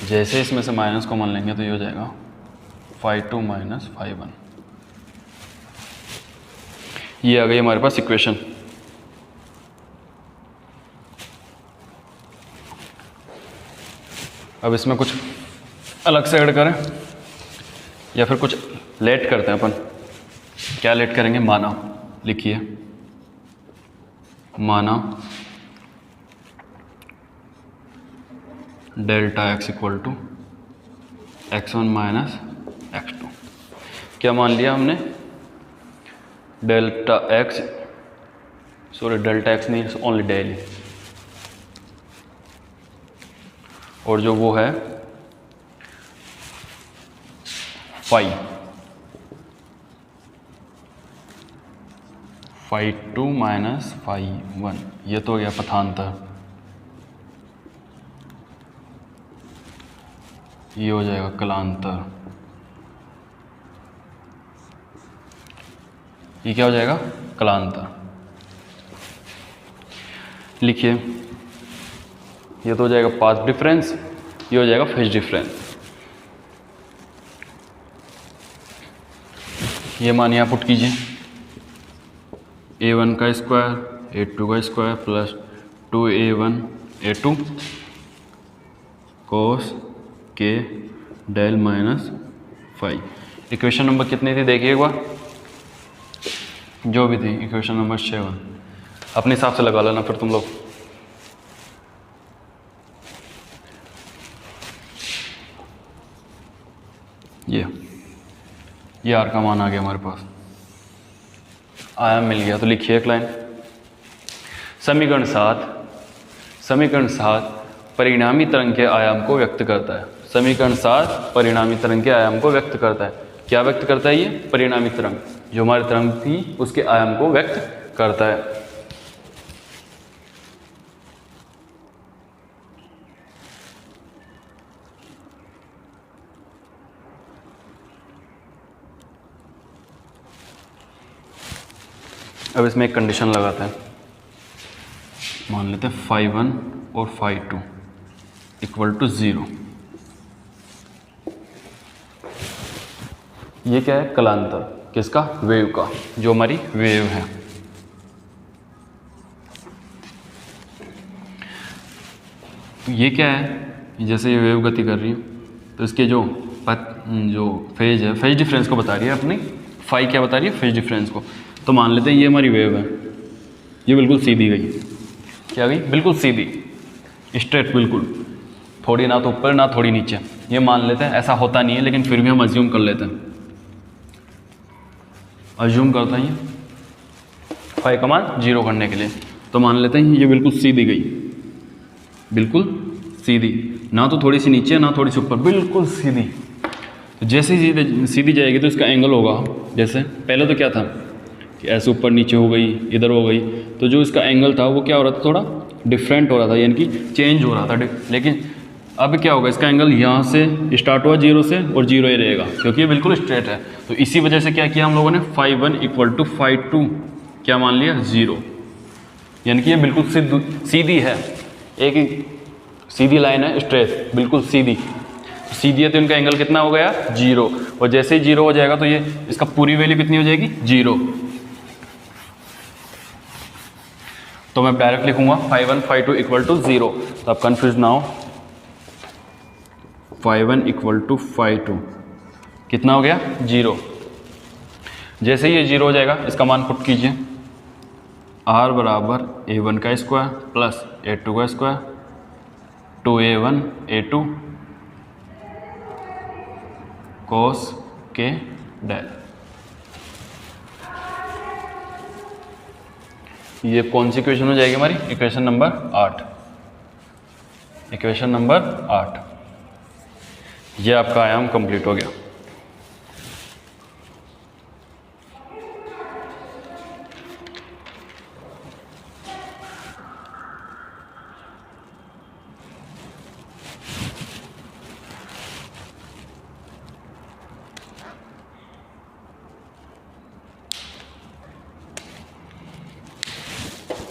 जैसे इसमें से माइनस कॉमन लेंगे तो ये हो जाएगा फाई 2 माइनस फाई 1। ये आ गई हमारे पास इक्वेशन। अब इसमें कुछ अलग से ऐड करें या फिर कुछ लेट करते हैं अपन। क्या लेट करेंगे, माना लिखिए, माना delta x equal to x1 minus x2। क्या मान लिया हमने, delta x, sorry delta x नहीं, ओनली डेल, और जो वो है फाई 2 माइनस फाई 1, ये तो हो गया पथांतर, ये हो जाएगा कलांतर। ये क्या हो जाएगा, कलांतर। लिखिए ये तो हो जाएगा पाथ डिफरेंस, ये हो जाएगा फेज डिफरेंस। ये मान यहाँ पुट कीजिए, a1 का स्क्वायर a2 का square plus 2a1 a2 cos k del minus phi. Equation number कितनी थी देखिए एक बार, जो भी थी इक्वेशन नंबर 7, अपने हिसाब से लगा लेना फिर तुम लोग। ये आर का मान आ गया हमारे पास, आयाम मिल गया। तो लिखिए एक लाइन, समीकरण 7 परिणामी तरंग के आयाम को व्यक्त करता है। समीकरण 7 परिणामी तरंग के आयाम को व्यक्त करता है। क्या व्यक्त करता है, ये परिणामी तरंग, जो हमारी तरंग थी उसके आयाम को व्यक्त करता है। अब इसमें एक कंडीशन लगाते हैं, मान लेते हैं फाई 1 और फाई 2 इक्वल टू 0। ये क्या है, कलांतर, किसका, वेव का, जो हमारी वेव है। तो ये क्या है, जैसे ये वेव गति कर रही है तो इसके जो फेज है, फेज डिफरेंस को बता रही है अपनी, फाई क्या बता रही है, फेज डिफरेंस को। तो मान लेते हैं ये हमारी वेव है, ये बिल्कुल सीधी गई, क्या गई, बिल्कुल सीधी, स्ट्रेट, बिल्कुल, थोड़ी ना तो ऊपर ना थोड़ी नीचे। ये मान लेते हैं, ऐसा होता नहीं है लेकिन फिर भी हम अज्यूम कर लेते हैं। अज्यूम करते हैं ये फाई का मान 0 करने के लिए, तो मान लेते हैं ये बिल्कुल सीधी गई, बिल्कुल सीधी, ना तो थोड़ी सी नीचे ना थोड़ी सी ऊपर, बिल्कुल सीधी। तो जैसे ही सीधी जाएगी तो इसका एंगल होगा, जैसे पहले तो क्या था कि ऐसे ऊपर नीचे हो गई, इधर हो गई, तो जो इसका एंगल था वो क्या हो रहा था, थोड़ा डिफरेंट हो रहा था, यानी कि चेंज हो रहा था। लेकिन अब क्या होगा, इसका एंगल यहाँ से स्टार्ट हुआ 0 से और 0 ही रहेगा, क्योंकि ये बिल्कुल स्ट्रेट है। तो इसी वजह से क्या किया हम लोगों ने, φ1 = φ2 क्या मान लिया, 0, यानी कि ये बिल्कुल सीधी है, एक ही सीधी लाइन है, स्ट्रेट बिल्कुल सीधी। तो सीधी है तो इनका एंगल कितना हो गया, 0, और जैसे ही 0 हो जाएगा तो ये इसका पूरी वैल्यू कितनी हो जाएगी, 0। तो मैं डायरेक्ट लिखूंगा φ1 φ2 = 0, तो आप कन्फ्यूज ना हो। φ1 = φ2 कितना हो गया, 0। जैसे ही ये 0 हो जाएगा इसका मान पुट कीजिए, r बराबर a1 का स्क्वायर प्लस a2 का square 2a1 a2 cos k del. ये कौन सी इक्वेशन हो जाएगी हमारी, इक्वेशन नंबर 8, इक्वेशन नंबर 8। ये आपका आयाम कंप्लीट हो गया।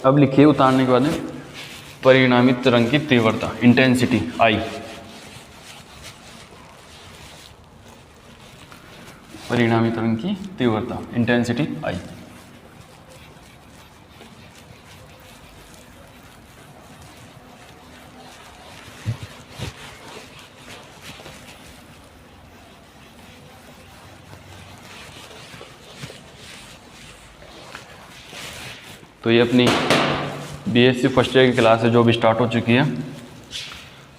अब लिखिए उतारने के बाद में परिणामी तरंग की तीव्रता, इंटेंसिटी I, परिणामी तरंग की तीव्रता इंटेंसिटी I। तो ये अपनी BSc फर्स्ट ईयर की क्लास है जो अभी स्टार्ट हो चुकी है।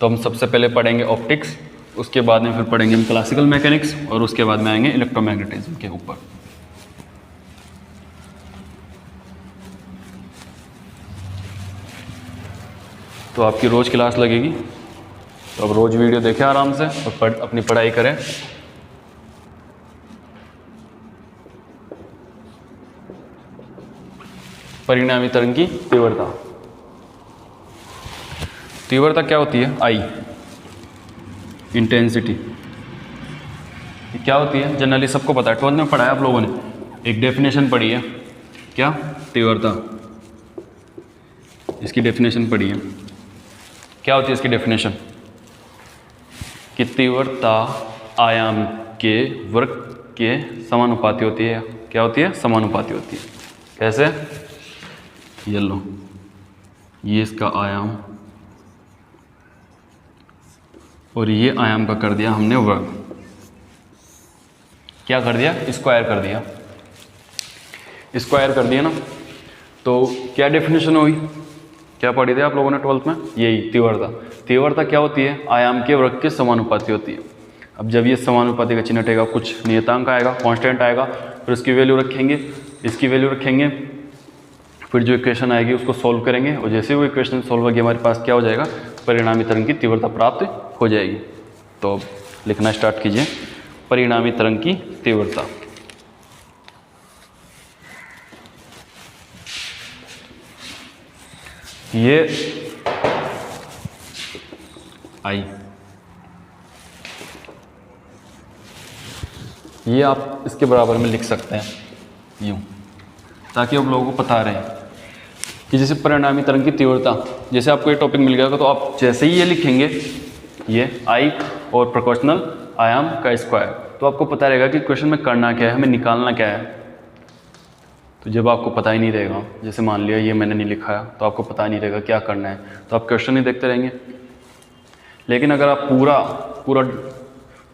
तो हम सबसे पहले पढ़ेंगे ऑप्टिक्स, उसके बाद में फिर पढ़ेंगे हम क्लासिकल मैकेनिक्स, और उसके बाद में आएंगे इलेक्ट्रोमैग्नेटिज्म के ऊपर। तो आपकी रोज़ क्लास लगेगी, तो अब रोज़ वीडियो देखें आराम से और अपनी पढ़ाई करें। परिणामी तरंग की तीव्रता, तीव्रता क्या होती है, I, इंटेंसिटी क्या होती है, जनरली सबको पता है, 12th में पढ़ा है आप लोगों ने, एक डेफिनेशन पढ़ी है, क्या, तीव्रता, इसकी डेफिनेशन पढ़ी है। क्या होती है इसकी डेफिनेशन, कि तीव्रता आयाम के वर्ग के समानुपाती होती है। क्या होती है, समानुपाती होती है। कैसे, ये लो, ये इसका आयाम और ये आयाम का कर दिया हमने वर्ग, क्या कर दिया, स्क्वायर कर दिया, स्क्वायर कर दिया ना। तो क्या डेफिनेशन हुई, क्या पढ़ी थी आप लोगों ने 12th में, यही तीव्रता। तीव्रता क्या होती है, आयाम के वर्ग के समानुपाती होती है। अब जब ये समानुपाती का चिन्ह हटेगा, कुछ नियतांक आएगा, कांस्टेंट आएगा, फिर उसकी वैल्यू रखेंगे, इसकी वैल्यू रखेंगे, फिर जो इक्वेशन आएगी उसको सॉल्व करेंगे, और जैसे वो इक्वेशन सॉल्व होगी हमारे पास क्या हो जाएगा, परिणामी तरंग की तीव्रता प्राप्त हो जाएगी। तो लिखना स्टार्ट कीजिए, परिणामी तरंग की तीव्रता। ये I, ये आप इसके बराबर में लिख सकते हैं यूँ, ताकि आप लोगों को पता रहे कि जैसे परिणामी तरंग की तीव्रता, जैसे आपको ये टॉपिक मिल गया तो आप जैसे ही ये लिखेंगे, ये I और प्रोपोर्शनल आयाम का स्क्वायर, तो आपको पता रहेगा कि क्वेश्चन में करना क्या है, हमें निकालना क्या है। तो जब आपको पता ही नहीं रहेगा, जैसे मान लिया ये मैंने नहीं लिखा है, तो आपको पता नहीं रहेगा क्या करना है, तो आप क्वेश्चन ही देखते रहेंगे। लेकिन अगर आप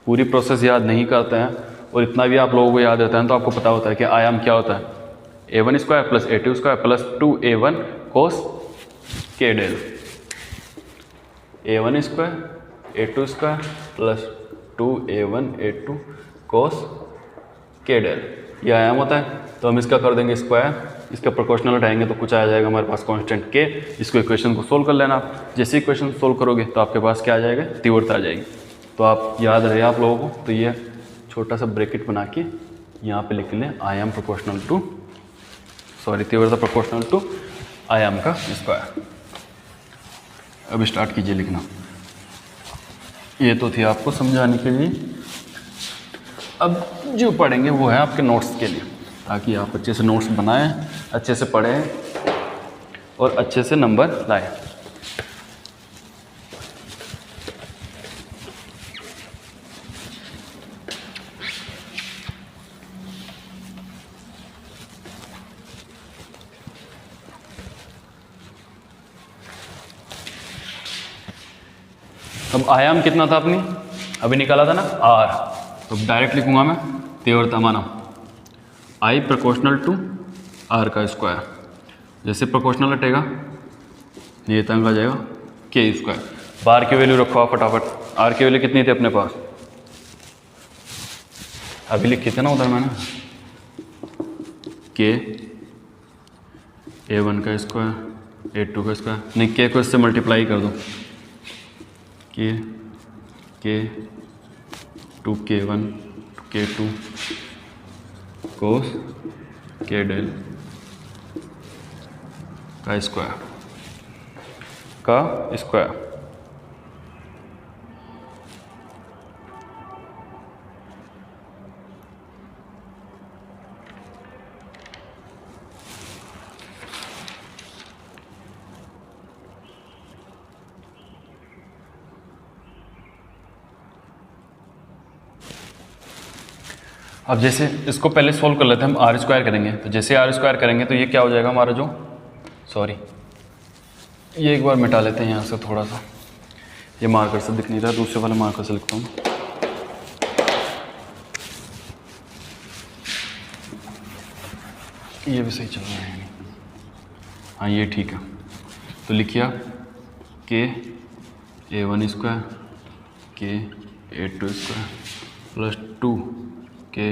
पूरी प्रोसेस याद नहीं करते हैं, और इतना भी आप लोगों को याद रहता है, तो आपको पता होता है कि आयाम क्या होता है, a1 square plus a2 square plus 2a1 cos k del, a1 square a2 square plus 2a1 a2 cos k del, ये आयाम होता है। तो हम इसका कर देंगे स्क्वायर, इसका प्रोपोर्शनल हटाएंगे तो कुछ आ जाएगा हमारे पास कांस्टेंट के। इसको इक्वेशन को सोल्व कर लेना आप। जैसे इक्वेशन सोल्व करोगे तो आपके पास क्या आ जाएगा, तीव्रता आ जाएगी। तो आप याद रहे आप लोगों को, तो ये छोटा सा ब्रैकेट बना के यहाँ पे लिख लें आयाम प्रोपोर्शनल टू, सॉरी तीव्रता प्रोपोर्शनल टू आयाम का स्क्वायर। अब स्टार्ट कीजिए लिखना। ये तो थी आपको समझाने के लिए। अब जो पढ़ेंगे वो है आपके नोट्स के लिए, ताकि आप अच्छे से नोट्स बनाएं, अच्छे से पढ़ें और अच्छे से नंबर लाएं। अब आयाम कितना था अपनी, अभी निकाला था ना आर, तो डायरेक्ट लिखूंगा मैं तीव्रता माना आई प्रोपोर्शनल टू आर का स्क्वायर। जैसे प्रोपोर्शनल हटेगा नियतांक आ जाएगा के स्क्वायर। बार की वैल्यू रखो आप फटाफट। आर की वैल्यू कितनी थी अपने पास, अभी लिखी थी ना उधर मैंने, के A1 का स्क्वायर A2 का स्क्वायर, नहीं के को इससे मल्टीप्लाई कर दो, के to K1 K2 cos k del का स्क्वायर। अब जैसे इसको पहले सोल्व कर लेते हैं हम, आर स्क्वायर करेंगे। तो जैसे आर स्क्वायर करेंगे तो ये क्या हो जाएगा हमारा जो, सॉरी ये एक बार मिटा लेते हैं यहाँ से थोड़ा सा, ये मार्कर से दिख नहीं रहा, दूसरे वाले मार्कर से लिखता हूँ। ये भी सही चल रहा है, हाँ ये ठीक है। तो लिखिए के A1 स्क्वायर के A2 स्क्वायर प्लस 2 के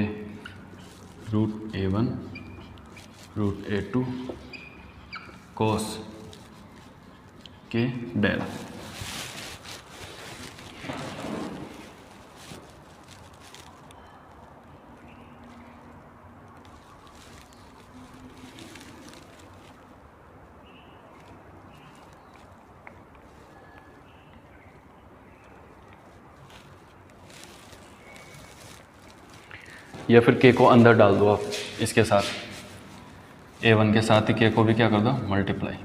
root A1 root A2 cos k del. या फिर के को अंदर डाल दो आप इसके साथ, A1 के साथ ही के को भी क्या कर दो मल्टीप्लाई।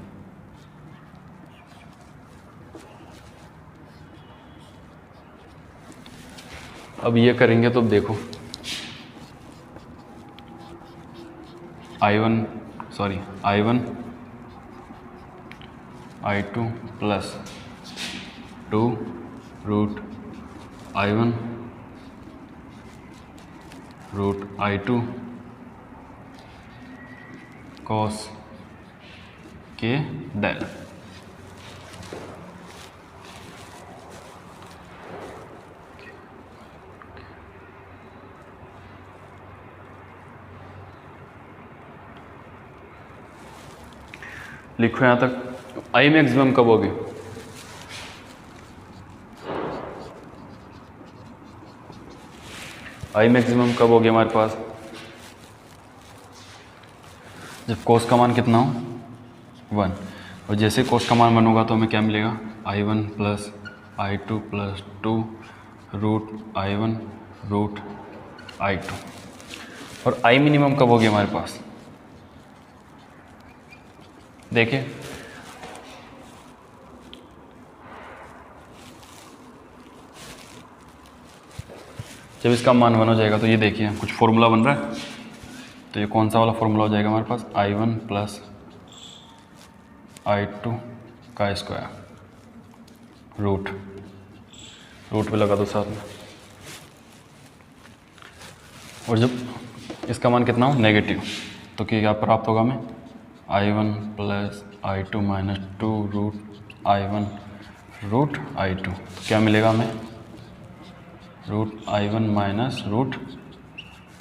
अब ये करेंगे तो देखो I1 I2 plus 2 root I1 root I2 cos k del. लिखो यहाँ तक। आई मैक्सिमम कब होगी, आई मैक्सिमम कब होगी हमारे पास, जब कोस का मान कितना हो 1, और जैसे कोस का मान 1 होगा तो हमें क्या मिलेगा I1 plus I2 plus 2 root I1 root I2। और आई मिनिमम कब होगी हमारे पास, देखिए जब इसका मान 1 हो जाएगा तो ये देखिए कुछ फॉर्मूला बन रहा है। तो ये कौन सा वाला फॉर्मूला हो जाएगा हमारे पास, I1 प्लस I2 का स्क्वायर रूट पे लगा दो साथ में, और जब इसका मान कितना हो नेगेटिव तो क्या प्राप्त होगा हमें I1 plus I2 minus 2 root I1 root I2। तो क्या मिलेगा हमें root I1 minus root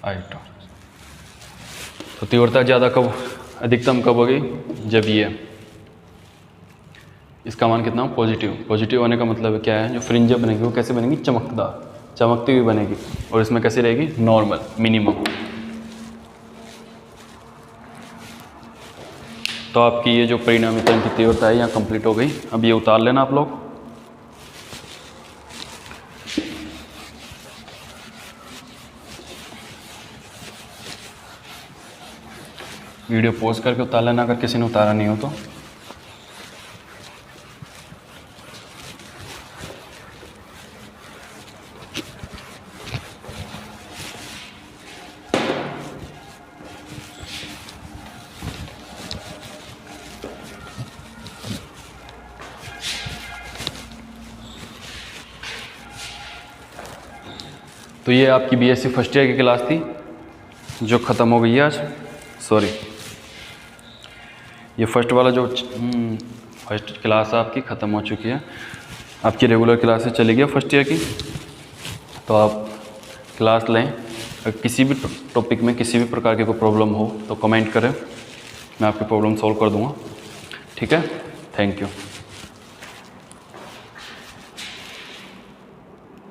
I2। तो तीव्रता ज़्यादा कब, अधिकतम कब होगी, जब ये, इसका मान कितना, पॉजिटिव। पॉजिटिव होने का मतलब क्या है, जो फ्रिंजें बनेगी वो कैसे बनेगी, चमकदार, चमकती हुई बनेगी। और इसमें कैसी रहेगी, नॉर्मल, मिनिमम। तो आपकी ये जो परिणामी तरंग की तीव्रता है यहाँ कंप्लीट हो गई। अब ये उतार लेना आप लोग। वीडियो पॉज करके उतार लेना अगर किसी ने उतारा नहीं हो तो। तो ये आपकी बीएससी फर्स्ट ईयर की क्लास थी जो ख़त्म हो गई है आज। सॉरी, ये फर्स्ट वाला जो फर्स्ट क्लास आपकी ख़त्म हो चुकी है। आपकी रेगुलर क्लासेस चली गई फर्स्ट ईयर की। तो आप क्लास लें। अगर किसी भी टॉपिक में किसी भी प्रकार की कोई प्रॉब्लम हो तो कमेंट करें, मैं आपकी प्रॉब्लम सॉल्व कर दूँगा। ठीक है, थैंक यू।